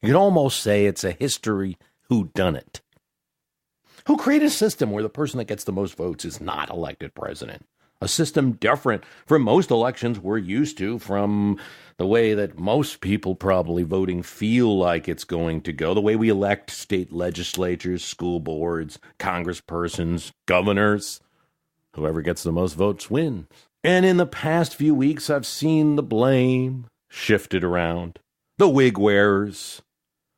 You could almost say it's a history whodunit. Who created a system where the person that gets the most votes is not elected president? A system different from most elections we're used to, from the way that most people probably voting feel like it's going to go, the way we elect state legislatures, school boards, congresspersons, governors. Whoever gets the most votes wins. And in the past few weeks, I've seen the blame shifted around. The wig wearers,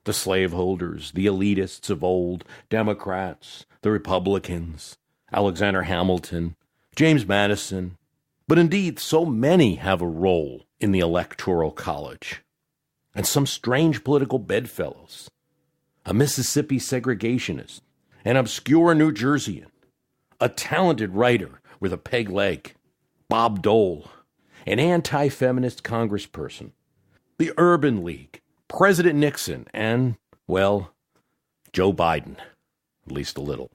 the slaveholders, the elitists of old, Democrats, the Republicans, Alexander Hamilton, James Madison. But indeed, so many have a role in the Electoral College. And some strange political bedfellows, a Mississippi segregationist, an obscure New Jerseyan, a talented writer with a peg leg, Bob Dole, an anti-feminist congressperson, the Urban League, President Nixon, and, well, Joe Biden, at least a little.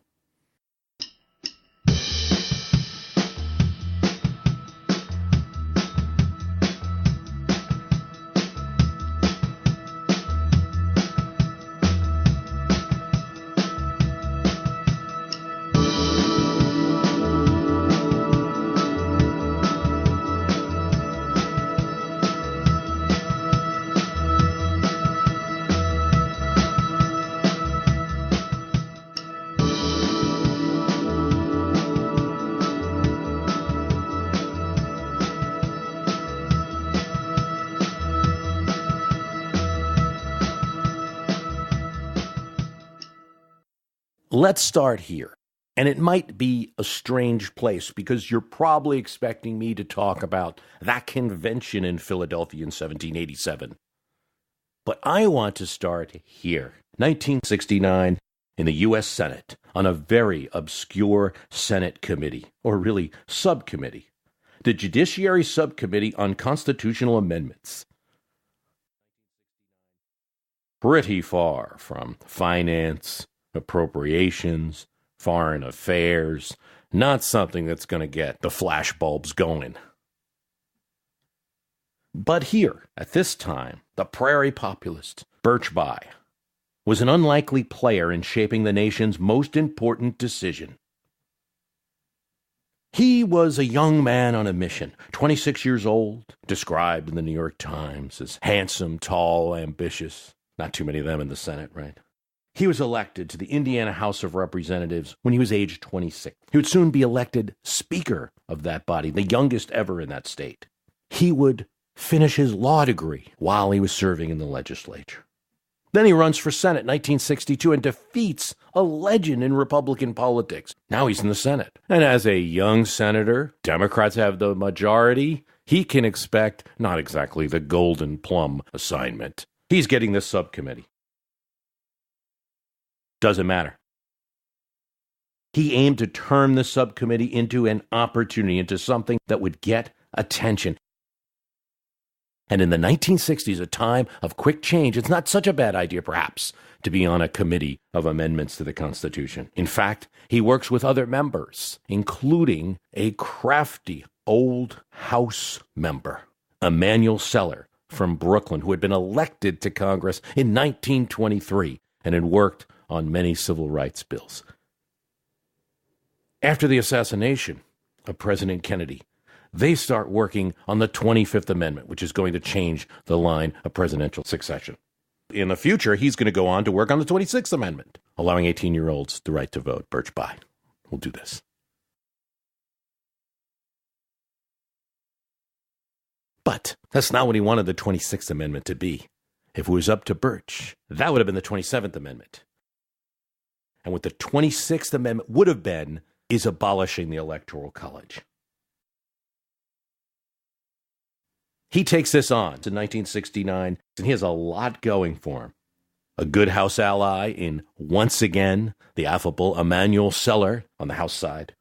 Let's start here. And it might be a strange place because you're probably expecting me to talk about that convention in Philadelphia in 1787. But I want to start here, 1969, in the U.S. Senate, on a very obscure Senate committee, or really subcommittee, the Judiciary Subcommittee on Constitutional Amendments. Pretty far from finance, appropriations, foreign affairs, not something that's going to get the flashbulbs going. But here, at this time, the prairie populist, Birch Bayh, was an unlikely player in shaping the nation's most important decision. He was a young man on a mission, 26 years old, described in the New York Times as handsome, tall, ambitious. Not too many of them in the Senate, right? He was elected to the Indiana House of Representatives when he was age 26. He would soon be elected Speaker of that body, the youngest ever in that state. He would finish his law degree while he was serving in the legislature. Then he runs for Senate in 1962 and defeats a legend in Republican politics. Now he's in the Senate. And as a young senator, Democrats have the majority. He can expect not exactly the golden plum assignment. He's getting this subcommittee. Doesn't matter. He aimed to turn the subcommittee into an opportunity, into something that would get attention. And in the 1960s, a time of quick change, it's not such a bad idea, perhaps, to be on a committee of amendments to the Constitution. In fact, he works with other members, including a crafty old House member, Emanuel Seller from Brooklyn, who had been elected to Congress in 1923 and had worked on many civil rights bills. After the assassination of President Kennedy, they start working on the 25th Amendment, which is going to change the line of presidential succession. In the future, he's going to go on to work on the 26th Amendment, allowing 18-year-olds the right to vote. Birch Bayh will do this. But that's not what he wanted the 26th Amendment to be. If it was up to Birch, that would have been the 27th Amendment. And what the 26th Amendment would have been is abolishing the Electoral College. He takes this on in 1969, and he has a lot going for him. A good House ally in, once again, the affable Emanuel Seller on the House side.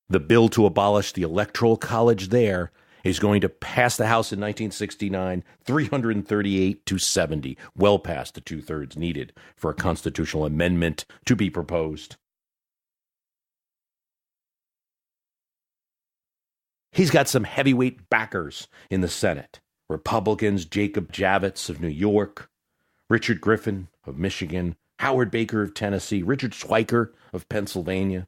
The bill to abolish the Electoral College there is going to pass the House in 1969, 338 to 70, well past the two-thirds needed for a constitutional amendment to be proposed. He's got some heavyweight backers in the Senate. Republicans Jacob Javits of New York, Richard Griffin of Michigan, Howard Baker of Tennessee, Richard Schweiker of Pennsylvania.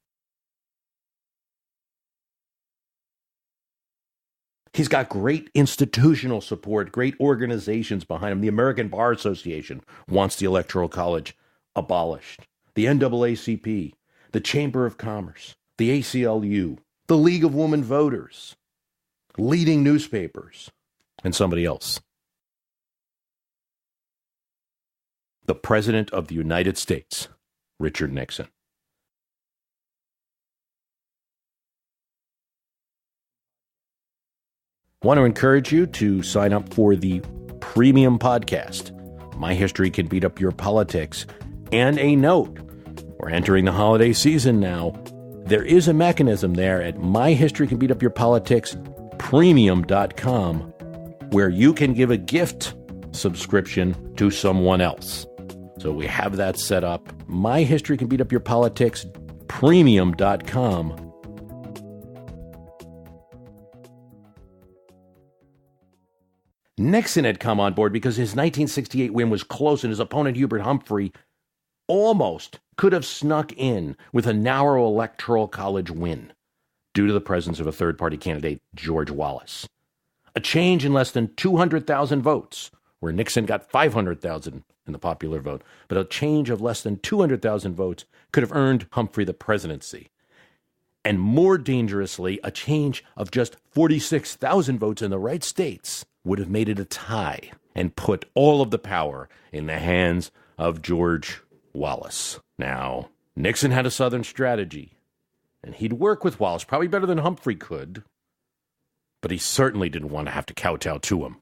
He's got great institutional support, great organizations behind him. The American Bar Association wants the Electoral College abolished. The NAACP, the Chamber of Commerce, the ACLU, the League of Women Voters, leading newspapers, and somebody else. The President of the United States, Richard Nixon. Want to encourage you to sign up for the premium podcast, My History Can Beat Up Your Politics. And a note, we're entering the holiday season now. There is a mechanism there at My History Can Beat Up Your Politics premium.com where you can give a gift subscription to someone else. So we have that set up. My History Can Beat Up Your Politics premium.com. Nixon had come on board because his 1968 win was close and his opponent, Hubert Humphrey, almost could have snuck in with a narrow Electoral College win due to the presence of a third-party candidate, George Wallace. A change in less than 200,000 votes, where Nixon got 500,000 in the popular vote, but a change of less than 200,000 votes could have earned Humphrey the presidency. And more dangerously, a change of just 46,000 votes in the right states would have made it a tie and put all of the power in the hands of George Wallace. Now, Nixon had a Southern strategy, and he'd work with Wallace, probably better than Humphrey could, but he certainly didn't want to have to kowtow to him.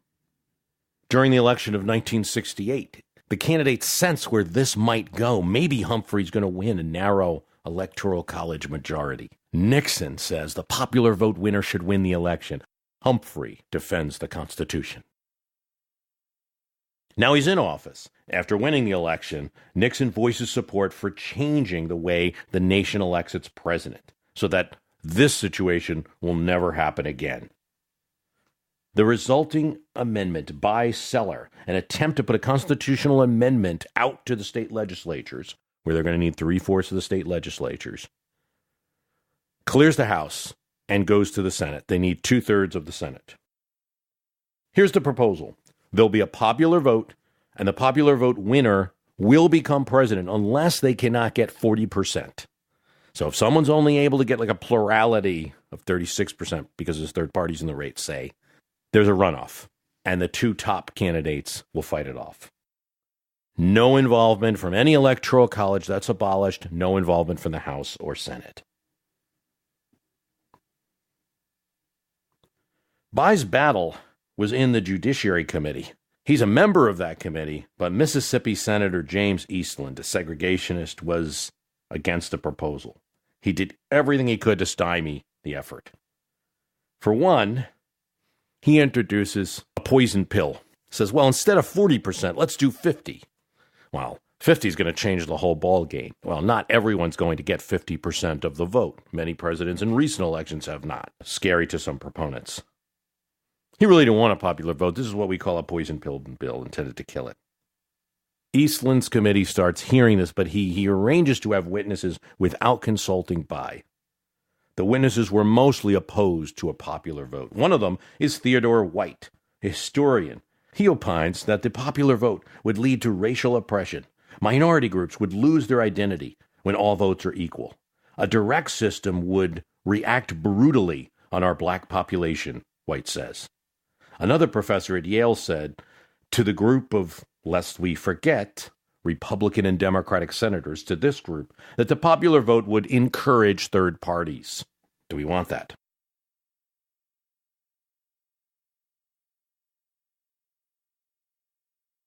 During the election of 1968, the candidates sensed where this might go. Maybe Humphrey's going to win a narrow Electoral College majority. Nixon says the popular vote winner should win the election. Humphrey defends the Constitution. Now he's in office. After winning the election, Nixon voices support for changing the way the nation elects its president so that this situation will never happen again. The resulting amendment by Seller, an attempt to put a constitutional amendment out to the state legislatures, where they're going to need 3/4 of the state legislatures, clears the House and goes to the Senate. They need 2/3 of the Senate. Here's the proposal. There'll be a popular vote, and the popular vote winner will become president unless they cannot get 40%. So if someone's only able to get like a plurality of 36% because there's third parties in the race, say, there's a runoff, and the two top candidates will fight it off. No involvement from any electoral college, that's abolished. No involvement from the House or Senate. Bay's battle was in the Judiciary Committee. He's a member of that committee, but Mississippi Senator James Eastland, a segregationist, was against the proposal. He did everything he could to stymie the effort. For one, he introduces a poison pill. Says, well, instead of 40%, let's do 50. Well, 50 is going to change the whole ball game. Well, not everyone's going to get 50% of the vote. Many presidents in recent elections have not. Scary to some proponents. He really didn't want a popular vote. This is what we call a poison pill bill intended to kill it. Eastland's committee starts hearing this, but he arranges to have witnesses without consulting Bay. The witnesses were mostly opposed to a popular vote. One of them is Theodore White, a historian. He opines that the popular vote would lead to racial oppression. Minority groups would lose their identity when all votes are equal. A direct system would react brutally on our black population, White says. Another professor at Yale said to the group of, lest we forget, Republican and Democratic senators, to this group, that the popular vote would encourage third parties. Do we want that?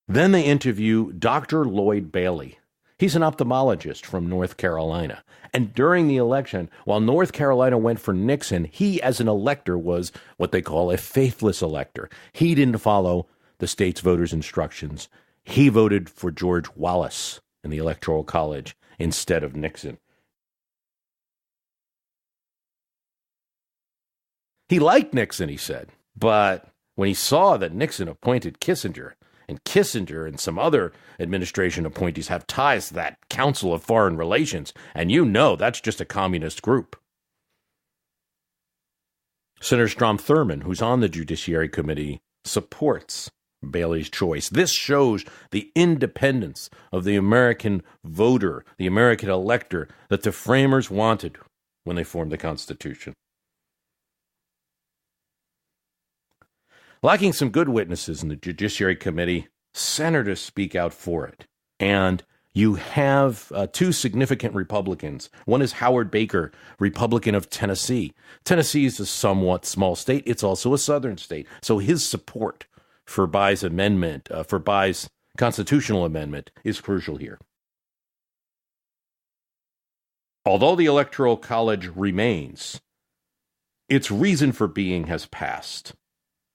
Then they interview Dr. Lloyd Bailey. He's an ophthalmologist from North Carolina. And during the election, while North Carolina went for Nixon, he, as an elector, was what they call a faithless elector. He didn't follow the state's voters' instructions. He voted for George Wallace in the Electoral College instead of Nixon. He liked Nixon, he said, but when he saw that Nixon appointed Kissinger And Kissinger and some other administration appointees have ties to that Council of Foreign Relations, and you know that's just a communist group. Senator Strom Thurmond, who's on the Judiciary Committee, supports Bailey's choice. This shows the independence of the American voter, the American elector, that the framers wanted when they formed the Constitution. Lacking some good witnesses in the Judiciary Committee, senators speak out for it. And you have two significant Republicans. One is Howard Baker, Republican of Tennessee. Tennessee is a somewhat small state. It's also a southern state. So his support for Bayh's amendment, for Bayh's constitutional amendment, is crucial here. Although the Electoral College remains, its reason for being has passed.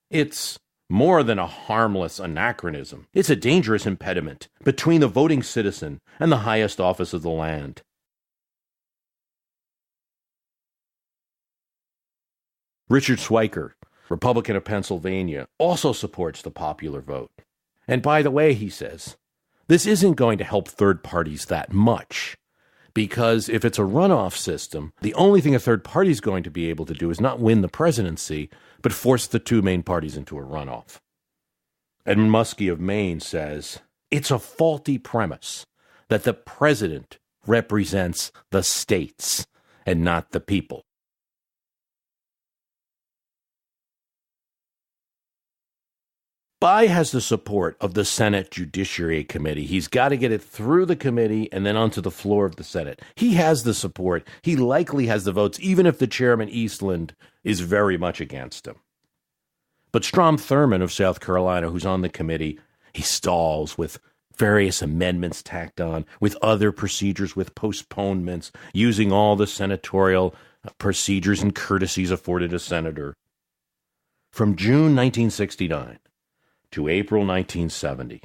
It's more than a harmless anachronism. It's a dangerous impediment between the voting citizen and the highest office of the land. Richard Schweiker, Republican of Pennsylvania, also supports the popular vote. And by the way, he says, this isn't going to help third parties that much, because if it's a runoff system, the only thing a third party is going to be able to do is not win the presidency, but force the two main parties into a runoff. Edmund Muskie of Maine says, it's a faulty premise that the president represents the states and not the people. Bayh has the support of the Senate Judiciary Committee. He's got to get it through the committee and then onto the floor of the Senate. He has the support. He likely has the votes, even if the chairman, Eastland, is very much against him. But Strom Thurmond of South Carolina, who's on the committee, he stalls with various amendments tacked on, with other procedures, with postponements, using all the senatorial procedures and courtesies afforded a senator. From June 1969 to April 1970.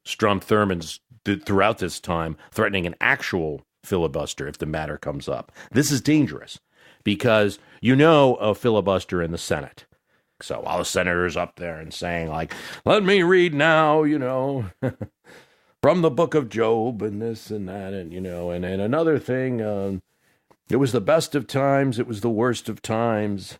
Strom Thurmond's throughout this time threatening an actual filibuster if the matter comes up. This is dangerous because you know a filibuster in the Senate. So while the senator's up there and saying like, let me read now, from the book of Job and this and that, and and another thing, it was the best of times, it was the worst of times.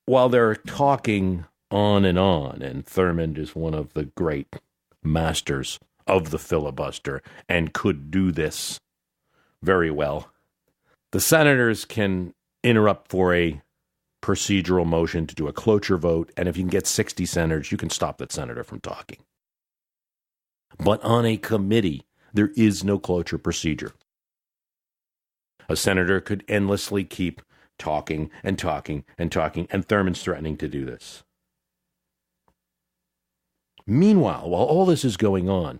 While they're talking on, and Thurmond is one of the great masters of the filibuster and could do this very well. The senators can interrupt for a procedural motion to do a cloture vote, and if you can get 60 senators, you can stop that senator from talking. But on a committee, there is no cloture procedure. A senator could endlessly keep talking and talking and talking, and Thurmond's threatening to do this. Meanwhile, while all this is going on,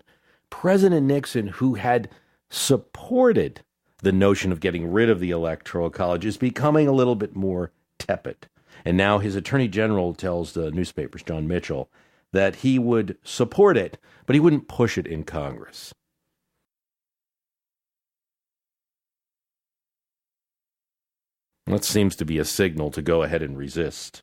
President Nixon, who had supported the notion of getting rid of the Electoral College, is becoming a little bit more tepid. And now his attorney general tells the newspapers, John Mitchell, that he would support it, but he wouldn't push it in Congress. That seems to be a signal to go ahead and resist.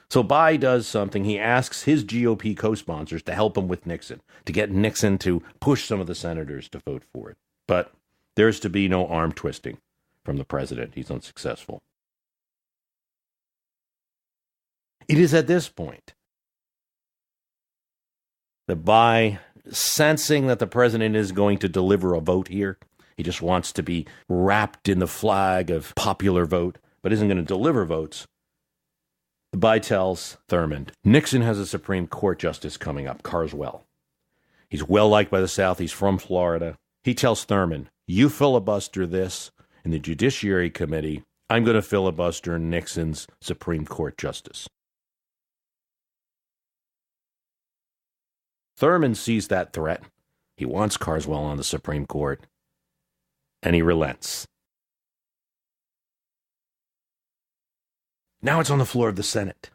So Bayh does something. He asks his GOP co-sponsors to help him with Nixon, to get Nixon to push some of the senators to vote for it. But there's to be no arm twisting from the president. He's unsuccessful. It is at this point that Bayh, sensing that the president is going to deliver a vote here, he just wants to be wrapped in the flag of popular vote, but isn't going to deliver votes. Bayh tells Thurmond, Nixon has a Supreme Court justice coming up, Carswell. He's well liked by the South. He's from Florida. He tells Thurmond, you filibuster this in the Judiciary Committee, I'm going to filibuster Nixon's Supreme Court justice. Thurmond sees that threat. He wants Carswell on the Supreme Court, and he relents. Now it's on the floor of the Senate.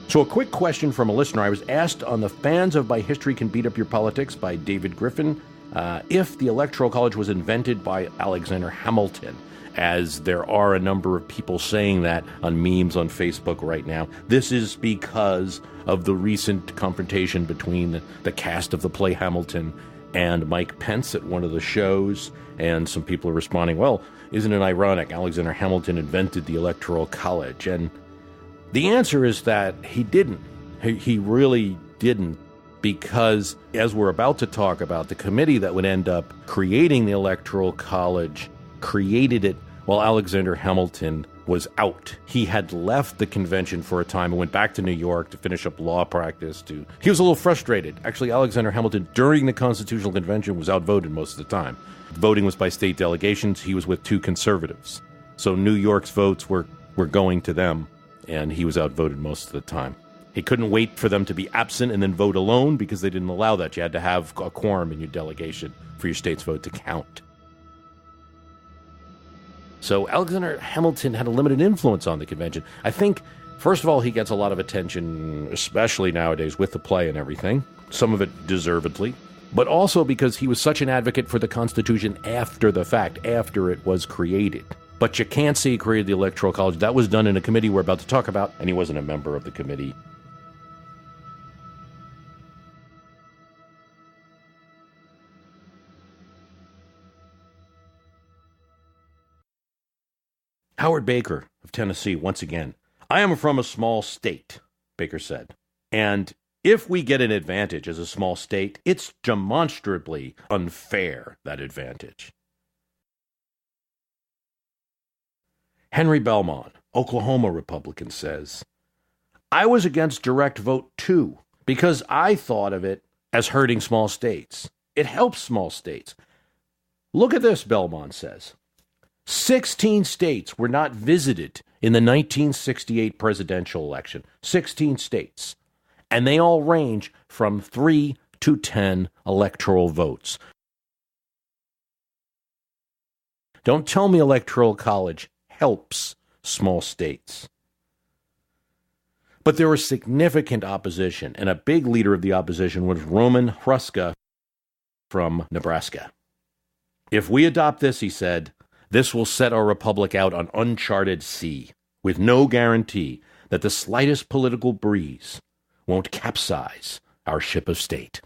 So a quick question from a listener. I was asked on the Fans of By History Can Beat Up Your Politics by David Griffin if the Electoral College was invented by Alexander Hamilton, as there are a number of people saying that on memes on Facebook right now. This is because of the recent confrontation between the cast of the play Hamilton and Mike Pence at one of the shows, and some people are responding, well, isn't it ironic? Alexander Hamilton invented the Electoral College. And the answer is that he didn't. He really didn't, because as we're about to talk about, the committee that would end up creating the Electoral College created it while Alexander Hamilton was out. He had left the convention for a time and went back to New York to finish up law practice. He was a little frustrated. Actually, Alexander Hamilton, during the Constitutional Convention, was outvoted most of the time. Voting was by state delegations. He was with two conservatives. So New York's votes were going to them, and he was outvoted most of the time. He couldn't wait for them to be absent and then vote alone, because they didn't allow that. You had to have a quorum in your delegation for your state's vote to count. So Alexander Hamilton had a limited influence on the convention. I think, first of all, he gets a lot of attention, especially nowadays with the play and everything, some of it deservedly, but also because he was such an advocate for the Constitution after the fact, after it was created. But you can't say he created the Electoral College. That was done in a committee we're about to talk about, and he wasn't a member of the committee. Howard Baker of Tennessee, once again. I am from a small state, Baker said. And if we get an advantage as a small state, it's demonstrably unfair, that advantage. Henry Belmont, Oklahoma Republican, says, I was against direct vote too, because I thought of it as hurting small states. It helps small states. Look at this, Belmont says. 16 states were not visited in the 1968 presidential election. 16 states. And they all range from 3 to 10 electoral votes. Don't tell me Electoral College helps small states. But there was significant opposition, and a big leader of the opposition was Roman Hruska from Nebraska. If we adopt this, he said, this will set our republic out on uncharted sea, with no guarantee that the slightest political breeze won't capsize our ship of state.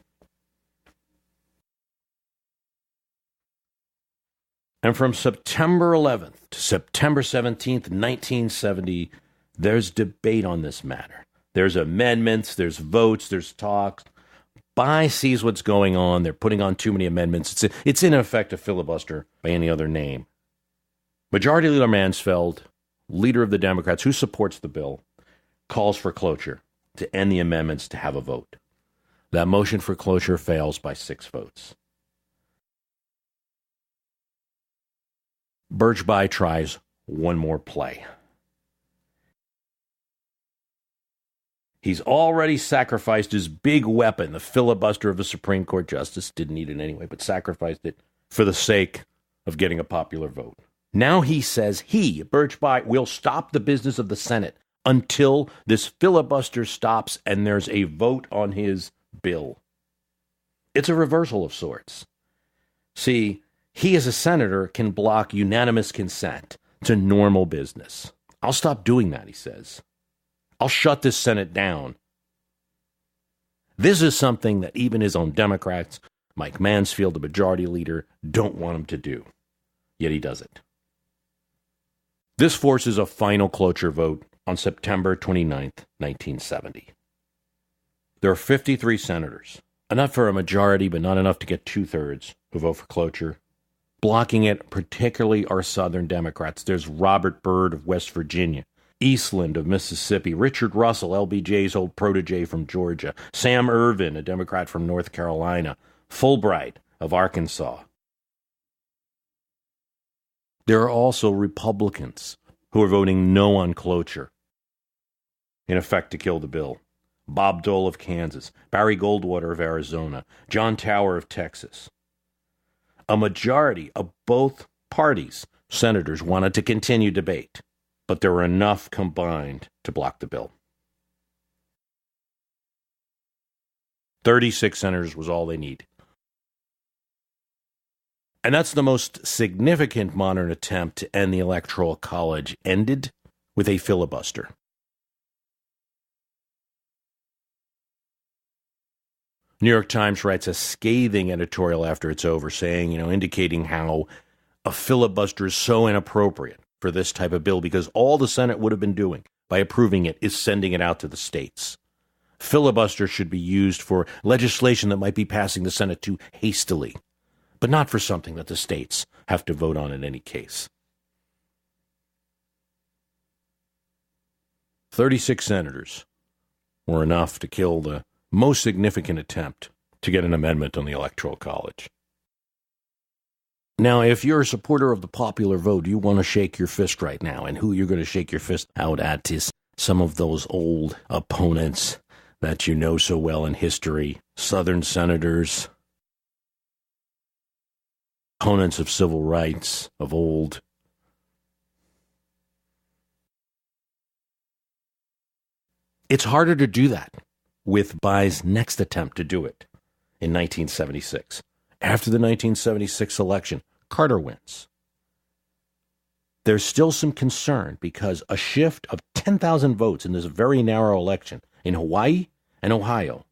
And from September 11th to September 17th, 1970, there's debate on this matter. There's amendments, there's votes, there's talks. Bayh sees what's going on. They're putting on too many amendments. It's in effect a filibuster by any other name. Majority Leader Mansfield, leader of the Democrats who supports the bill, calls for cloture to end the amendments to have a vote. That motion for cloture fails by 6 votes. Birch Bayh tries one more play. He's already sacrificed his big weapon, the filibuster of a Supreme Court justice. Didn't need it anyway, but sacrificed it for the sake of getting a popular vote. Now he says Birch Bayh, will stop the business of the Senate until this filibuster stops and there's a vote on his bill. It's a reversal of sorts. See, he as a senator can block unanimous consent to normal business. I'll stop doing that, he says. I'll shut this Senate down. This is something that even his own Democrats, Mike Mansfield, the majority leader, don't want him to do. Yet he does it. This forces a final cloture vote on September 29th, 1970. There are 53 senators, enough for a majority, but not enough to get 2/3 who vote for cloture. Blocking it, particularly are Southern Democrats. There's Robert Byrd of West Virginia, Eastland of Mississippi, Richard Russell, LBJ's old protege from Georgia, Sam Ervin, a Democrat from North Carolina, Fulbright of Arkansas. There are also Republicans who are voting no on cloture, in effect to kill the bill. Bob Dole of Kansas, Barry Goldwater of Arizona, John Tower of Texas. A majority of both parties' senators wanted to continue debate, but there were enough combined to block the bill. 36 senators was all they need. And that's the most significant modern attempt to end the Electoral College, ended with a filibuster. New York Times writes a scathing editorial after it's over, saying, indicating how a filibuster is so inappropriate for this type of bill because all the Senate would have been doing by approving it is sending it out to the states. Filibuster should be used for legislation that might be passing the Senate too hastily, but not for something that the states have to vote on in any case. 36 senators were enough to kill the most significant attempt to get an amendment on the Electoral College. Now, if you're a supporter of the popular vote, you want to shake your fist right now, and who you're going to shake your fist out at is some of those old opponents that you know so well in history, Southern senators, opponents of civil rights of old. It's harder to do that with Bayh's next attempt to do it in 1976. After the 1976 election, Carter wins. There's still some concern because a shift of 10,000 votes in this very narrow election in Hawaii and Ohio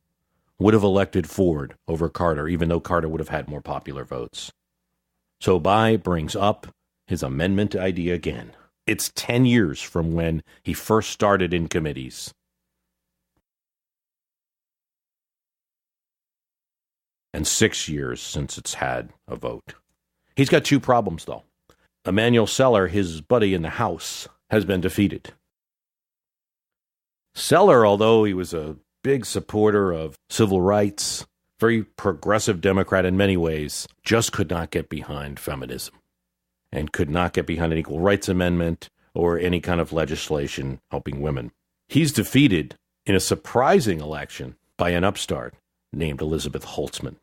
would have elected Ford over Carter, even though Carter would have had more popular votes. So Bayh brings up his amendment idea again. It's 10 years from when he first started in committees. And 6 years since it's had a vote. He's got two problems, though. Emanuel Seller, his buddy in the House, has been defeated. Seller, although he was a big supporter of civil rights, very progressive Democrat in many ways, just could not get behind feminism and could not get behind an equal rights amendment or any kind of legislation helping women. He's defeated in a surprising election by an upstart named Elizabeth Holtzman.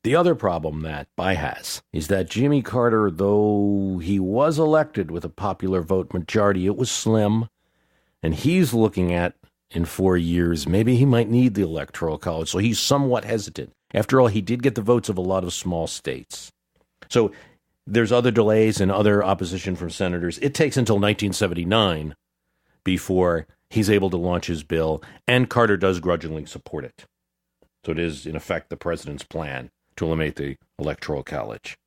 The other problem that Bayh has is that Jimmy Carter, though he was elected with a popular vote majority, it was slim, and he's looking at, in 4 years, maybe he might need the Electoral College, so he's somewhat hesitant. After all, he did get the votes of a lot of small states. So there's other delays and other opposition from senators. It takes until 1979 before he's able to launch his bill, and Carter does grudgingly support it. So it is, in effect, the president's plan to eliminate the Electoral College.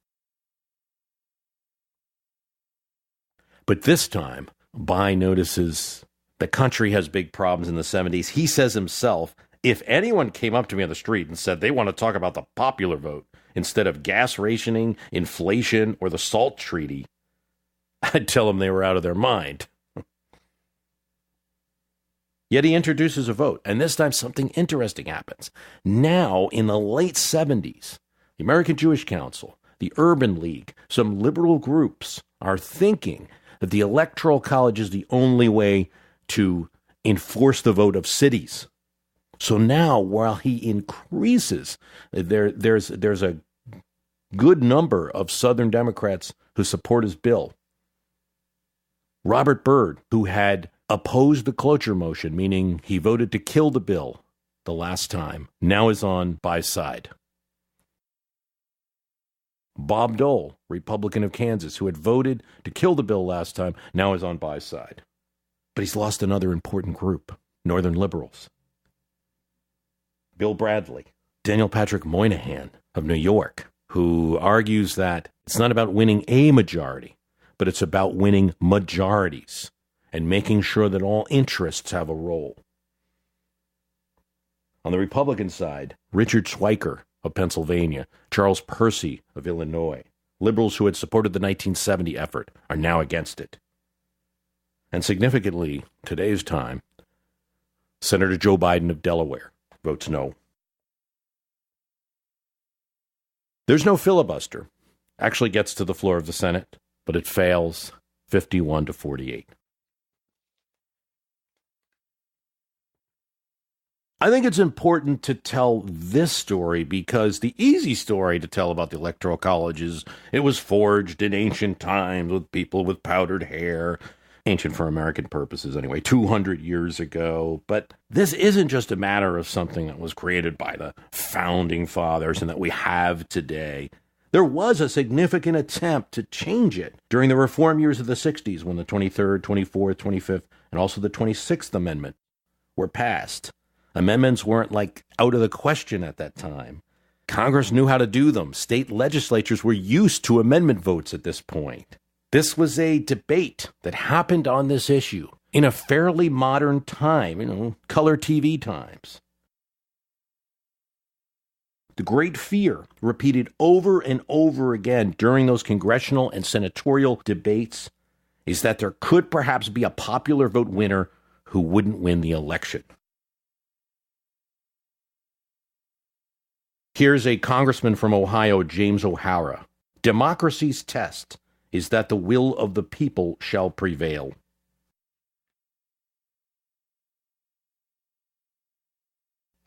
But this time, Bayh notices the country has big problems in the 70s. He says himself, if anyone came up to me on the street and said they want to talk about the popular vote instead of gas rationing, inflation, or the SALT treaty, I'd tell them they were out of their mind. Yet he introduces a vote, and this time something interesting happens. Now, in the late 70s, the American Jewish Council, the Urban League, some liberal groups are thinking that the Electoral College is the only way to enforce the vote of cities. So now, while he increases, there's a good number of Southern Democrats who support his bill. Robert Byrd, who had opposed the cloture motion, meaning he voted to kill the bill the last time, now is on Bayh's side. Bob Dole, Republican of Kansas, who had voted to kill the bill last time, now is on Bayh's side. But he's lost another important group, Northern liberals. Bill Bradley, Daniel Patrick Moynihan of New York, who argues that it's not about winning a majority, but it's about winning majorities and making sure that all interests have a role. On the Republican side, Richard Schweiker of Pennsylvania, Charles Percy of Illinois, liberals who had supported the 1970 effort, are now against it. And significantly, today's time, Senator Joe Biden of Delaware votes no. There's no filibuster. Actually gets to the floor of the Senate, but it fails 51-48. I think it's important to tell this story because the easy story to tell about the Electoral College is it was forged in ancient times with people with powdered hair ancient for American purposes anyway, 200 years ago. But this isn't just a matter of something that was created by the founding fathers and that we have today. There was a significant attempt to change it during the reform years of the 60s when the 23rd, 24th, 25th, and also the 26th Amendment were passed. Amendments weren't out of the question at that time. Congress knew how to do them. State legislatures were used to amendment votes at this point. This was a debate that happened on this issue in a fairly modern time, color TV times. The great fear repeated over and over again during those congressional and senatorial debates is that there could perhaps be a popular vote winner who wouldn't win the election. Here's a congressman from Ohio, James O'Hara. Democracy's test is that the will of the people shall prevail.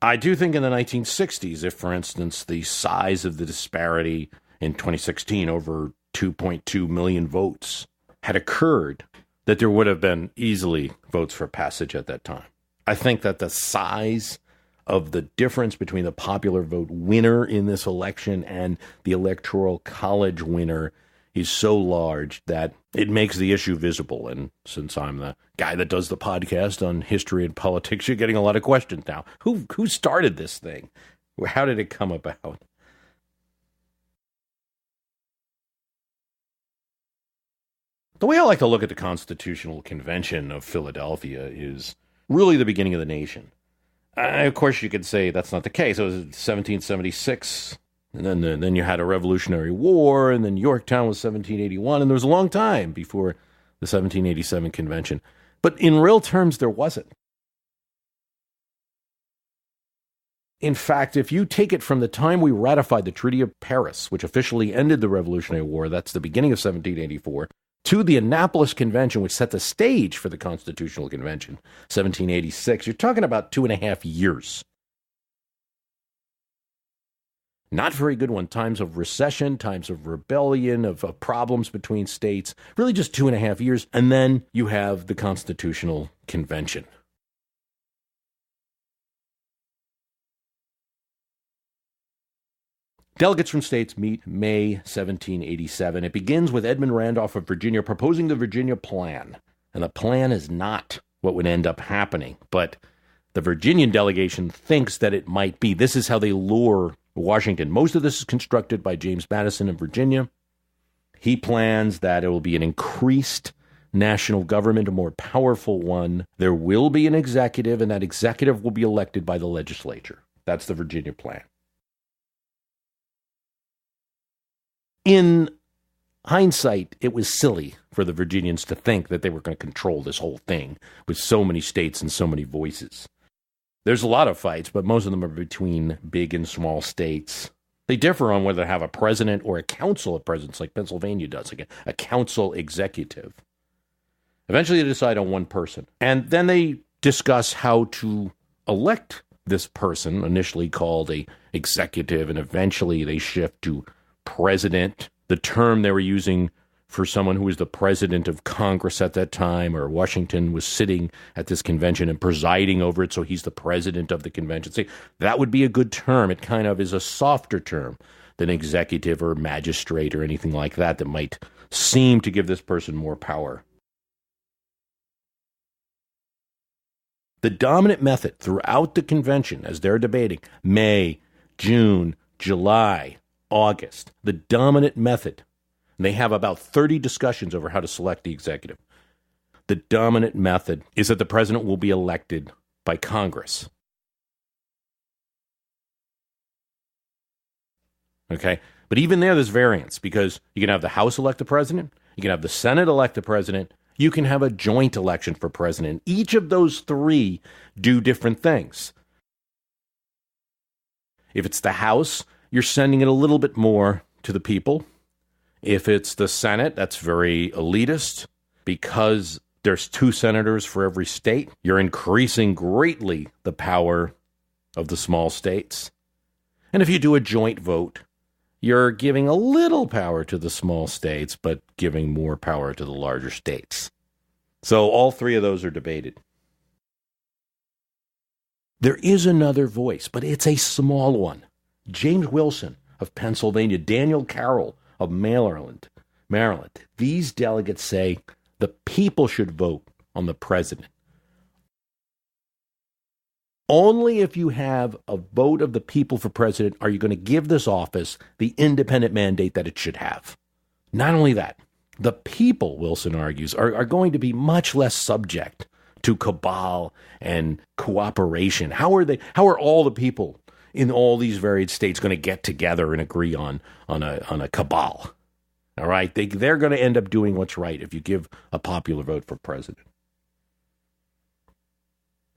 I do think in the 1960s, if, for instance, the size of the disparity in 2016 over 2.2 million votes had occurred, that there would have been easily votes for passage at that time. I think that the size of the difference between the popular vote winner in this election and the Electoral College winner is so large that it makes the issue visible. And since I'm the guy that does the podcast on history and politics, you're getting a lot of questions now. Who started this thing? How did it come about? The way I like to look at the Constitutional Convention of Philadelphia is really the beginning of the nation. Of course, you could say that's not the case. It was 1776, and then you had a Revolutionary War, and then Yorktown was 1781, and there was a long time before the 1787 convention. But in real terms, there wasn't. In fact, if you take it from the time we ratified the Treaty of Paris, which officially ended the Revolutionary War, that's the beginning of 1784, to the Annapolis Convention, which set the stage for the Constitutional Convention, 1786, you're talking about 2.5 years. Not very good one. Times of recession, times of rebellion, of problems between states. Really just 2.5 years. And then you have the Constitutional Convention. Delegates from states meet May 1787. It begins with Edmund Randolph of Virginia proposing the Virginia Plan. And the plan is not what would end up happening, but the Virginian delegation thinks that it might be. This is how they lure Washington. Most of this is constructed by James Madison in Virginia. He plans that it will be an increased national government, a more powerful one. There will be an executive, and that executive will be elected by the legislature. That's the Virginia plan. In hindsight, it was silly for the Virginians to think that they were going to control this whole thing with so many states and so many voices. There's a lot of fights, but most of them are between big and small states. They differ on whether to have a president or a council of presidents, like Pennsylvania does, like a council executive. Eventually, they decide on one person, and then they discuss how to elect this person, initially called a executive, and eventually they shift to president, the term they were using for someone who was the president of Congress at that time, or Washington was sitting at this convention and presiding over it, so he's the president of the convention. See, that would be a good term. It kind of is a softer term than executive or magistrate or anything like that that might seem to give this person more power. The dominant method throughout the convention, as they're debating, May, June, July, August, the dominant method, and they have about 30 discussions over how to select the executive. The dominant method is that the president will be elected by Congress. Okay? But even there's variance, because you can have the House elect the president, you can have the Senate elect the president, you can have a joint election for president. Each of those three do different things. If it's the House, you're sending it a little bit more to the people. If it's the Senate, that's very elitist. Because there's 2 senators for every state, you're increasing greatly the power of the small states. And if you do a joint vote, you're giving a little power to the small states, but giving more power to the larger states. So all three of those are debated. There is another voice, but it's a small one. James Wilson of Pennsylvania, Daniel Carroll of Maryland. These delegates say the people should vote on the president. Only if you have a vote of the people for president are you going to give this office the independent mandate that it should have. Not only that, the people, Wilson argues, are going to be much less subject to cabal and cooperation. How are all the people in all these varied states going to get together and agree on a cabal? All right, they're going to end up doing what's right if you give a popular vote for president.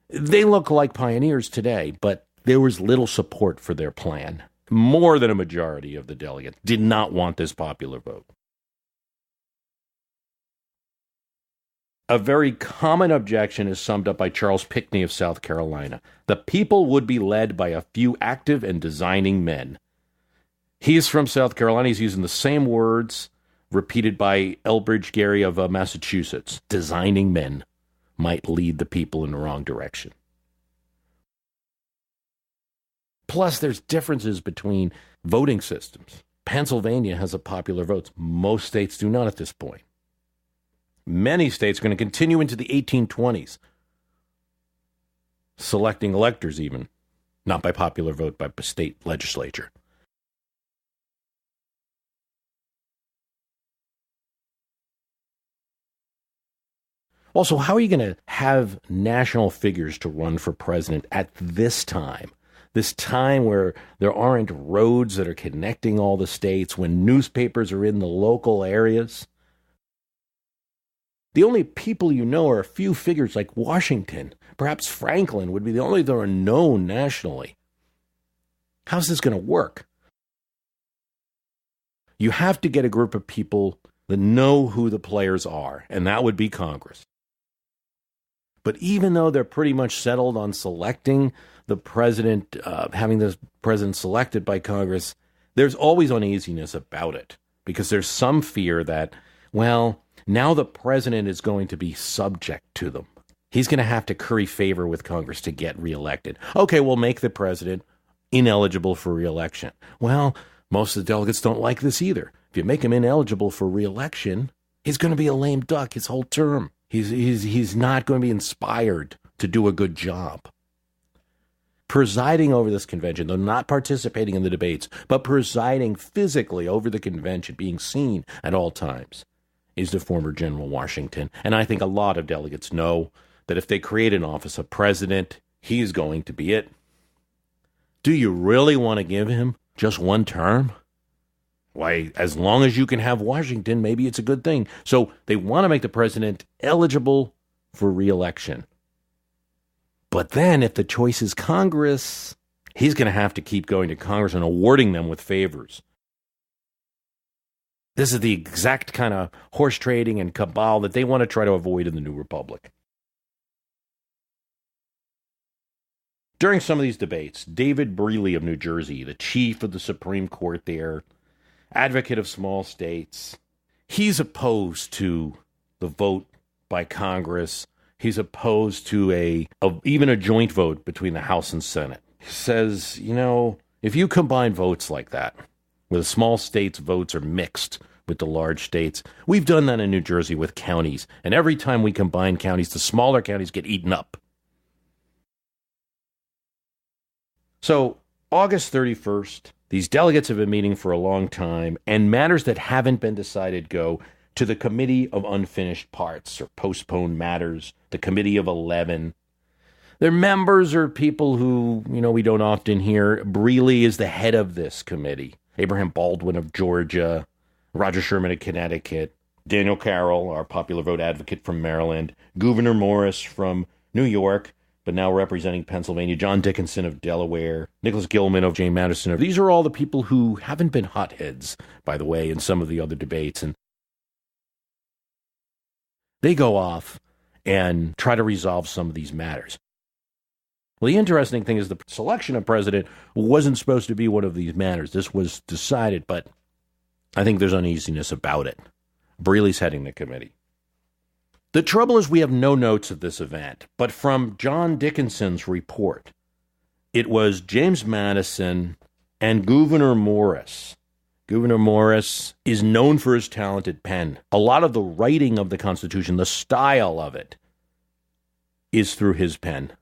They look like pioneers today, but there was little support for their plan. More than a majority of the delegates did not want this popular vote. A very common objection is summed up by Charles Pinckney of South Carolina. The people would be led by a few active and designing men. He's from South Carolina. He's using the same words repeated by Elbridge Gerry of Massachusetts. Designing men might lead the people in the wrong direction. Plus, there's differences between voting systems. Pennsylvania has a popular vote. Most states do not at this point. Many states are going to continue into the 1820s, selecting electors even, not by popular vote, by state legislature. Also, how are you going to have national figures to run for president at this time? This time where there aren't roads that are connecting all the states, when newspapers are in the local areas? The only people you know are a few figures like Washington. Perhaps Franklin would be the only that are known nationally. How's this going to work? You have to get a group of people that know who the players are, and that would be Congress. But even though they're pretty much settled on selecting the president, having the president selected by Congress, there's always uneasiness about it because there's some fear that, well, now the president is going to be subject to them. He's going to have to curry favor with Congress to get reelected. Okay, we'll make the president ineligible for reelection. Well, most of the delegates don't like this either. If you make him ineligible for reelection, he's going to be a lame duck his whole term. He's not going to be inspired to do a good job. Presiding over this convention, though not participating in the debates, but presiding physically over the convention, being seen at all times, is the former General Washington. And I think a lot of delegates know that if they create an office of president, he's going to be it. Do you really want to give him just one term? Why, as long as you can have Washington, maybe it's a good thing. So they want to make the president eligible for reelection. But then if the choice is Congress, he's going to have to keep going to Congress and awarding them with favors. This is the exact kind of horse trading and cabal that they want to try to avoid in the New Republic. During some of these debates, David Brealey of New Jersey, the chief of the Supreme Court there, advocate of small states, he's opposed to the vote by Congress. He's opposed to even a joint vote between the House and Senate. He says, if you combine votes like that, where the small states' votes are mixed with the large states, we've done that in New Jersey with counties, and every time we combine counties, the smaller counties get eaten up. So, August 31st, these delegates have been meeting for a long time, and matters that haven't been decided go to the Committee of Unfinished Parts, or Postponed Matters, the Committee of 11. Their members are people who, we don't often hear. Brealey is the head of this committee. Abraham Baldwin of Georgia, Roger Sherman of Connecticut, Daniel Carroll, our popular vote advocate from Maryland, Gouverneur Morris from New York, but now representing Pennsylvania, John Dickinson of Delaware, Nicholas Gilman of James Madison. These are all the people who haven't been hotheads, by the way, in some of the other debates. And they go off and try to resolve some of these matters. Well, the interesting thing is the selection of president wasn't supposed to be one of these matters. This was decided, but I think there's uneasiness about it. Brealey's heading the committee. The trouble is we have no notes of this event, but from John Dickinson's report, it was James Madison and Gouverneur Morris. Gouverneur Morris is known for his talented pen. A lot of the writing of the Constitution, the style of it, is through his pen.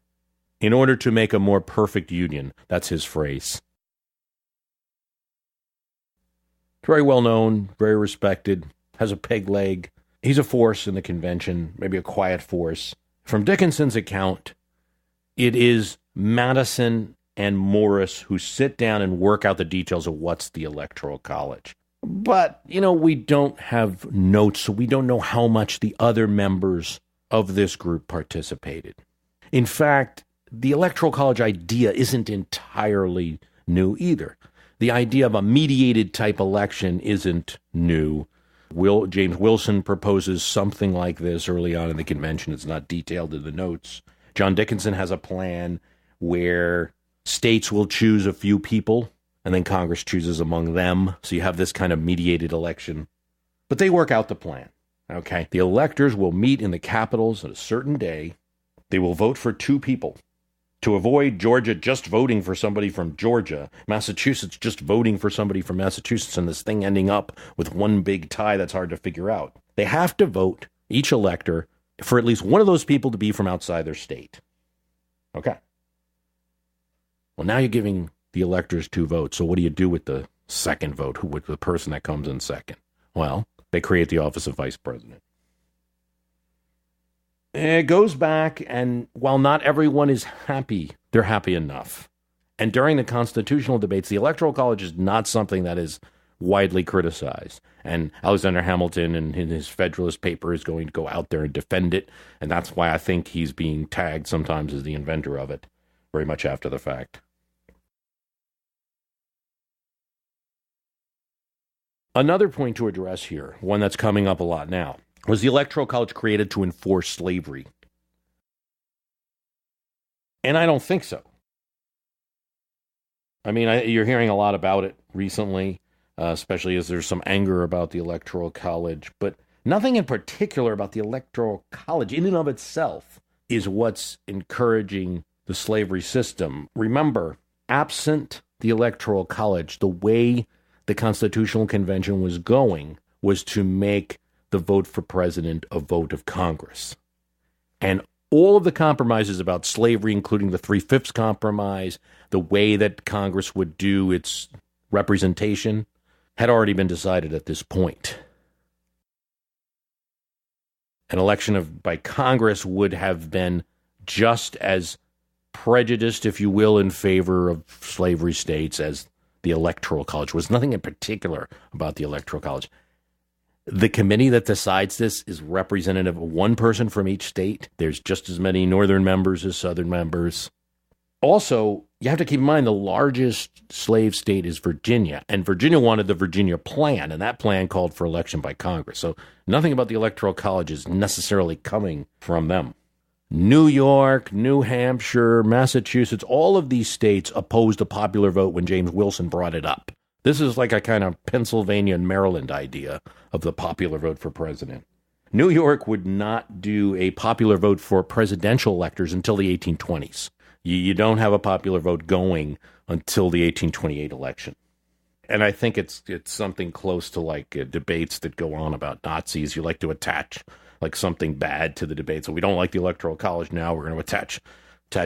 In order to make a more perfect union, that's his phrase. Very well known, very respected, has a peg leg. He's a force in the convention, maybe a quiet force. From Dickinson's account, it is Madison and Morris who sit down and work out the details of what's the Electoral College. But, we don't have notes, so we don't know how much the other members of this group participated. In fact, the Electoral College idea isn't entirely new either. The idea of a mediated type election isn't new. James Wilson proposes something like this early on in the convention. It's not detailed in the notes. John Dickinson has a plan where states will choose a few people, and then Congress chooses among them. So you have this kind of mediated election. But they work out the plan, okay? The electors will meet in the capitals on a certain day. They will vote for two people. To avoid Georgia just voting for somebody from Georgia, Massachusetts just voting for somebody from Massachusetts, and this thing ending up with one big tie that's hard to figure out. They have to vote, each elector, for at least one of those people to be from outside their state. Okay. Well, now you're giving the electors two votes, so what do you do with the second vote, with the person that comes in second? Well, they create the office of vice president. It goes back, and while not everyone is happy, they're happy enough. And during the constitutional debates, the Electoral College is not something that is widely criticized. And Alexander Hamilton, in his Federalist paper, is going to go out there and defend it. And that's why I think he's being tagged sometimes as the inventor of it, very much after the fact. Another point to address here, one that's coming up a lot now, was the Electoral College created to enforce slavery? And I don't think so. I mean, you're hearing a lot about it recently, especially as there's some anger about the Electoral College, but nothing in particular about the Electoral College in and of itself is what's encouraging the slavery system. Remember, absent the Electoral College, the way the Constitutional Convention was going was to make the vote for president a vote of Congress. And all of the compromises about slavery, including the 3/5 compromise, the way that Congress would do its representation, had already been decided at this point. An election by Congress would have been just as prejudiced, if you will, in favor of slavery states as the Electoral College was. Nothing in particular about the Electoral College. The committee that decides this is representative of one person from each state. There's just as many northern members as southern members. Also, you have to keep in mind the largest slave state is Virginia, and Virginia wanted the Virginia Plan, and that plan called for election by Congress. So nothing about the Electoral College is necessarily coming from them. New York, New Hampshire, Massachusetts, all of these states opposed a popular vote when James Wilson brought it up. This is like a kind of Pennsylvania and Maryland idea of the popular vote for president. New York would not do a popular vote for presidential electors until the 1820s. You don't have a popular vote going until the 1828 election. And I think it's something close to like debates that go on about Nazis. You like to attach like something bad to the debate. So we don't like the Electoral College now. We're going to attach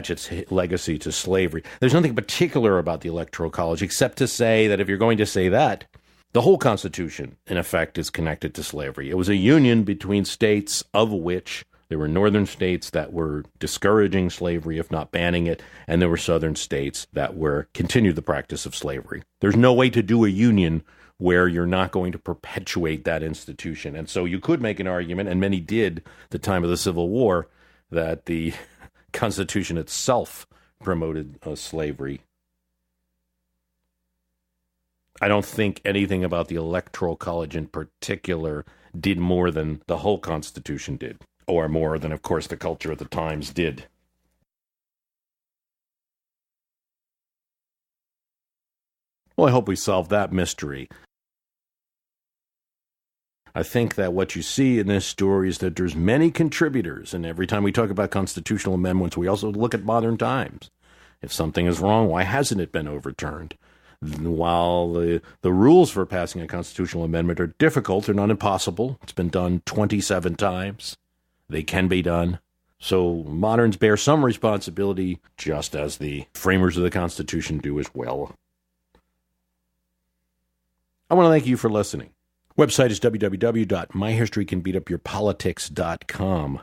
its legacy to slavery. There's nothing particular about the Electoral College except to say that if you're going to say that, the whole Constitution, in effect, is connected to slavery. It was a union between states of which there were northern states that were discouraging slavery, if not banning it, and there were southern states that were continued the practice of slavery. There's no way to do a union where you're not going to perpetuate that institution. And so you could make an argument, and many did at the time of the Civil War, that the Constitution itself promoted slavery. I don't think anything about the Electoral College in particular did more than the whole Constitution did, or more than, of course, the culture of the times did. Well, I hope we solved that mystery. I think that what you see in this story is that there's many contributors, and every time we talk about constitutional amendments, we also look at modern times. If something is wrong, why hasn't it been overturned? While the rules for passing a constitutional amendment are difficult, they're not impossible. It's been done 27 times. They can be done. So moderns bear some responsibility, just as the framers of the Constitution do as well. I want to thank you for listening. Website is www.myhistorycanbeatupyourpolitics.com.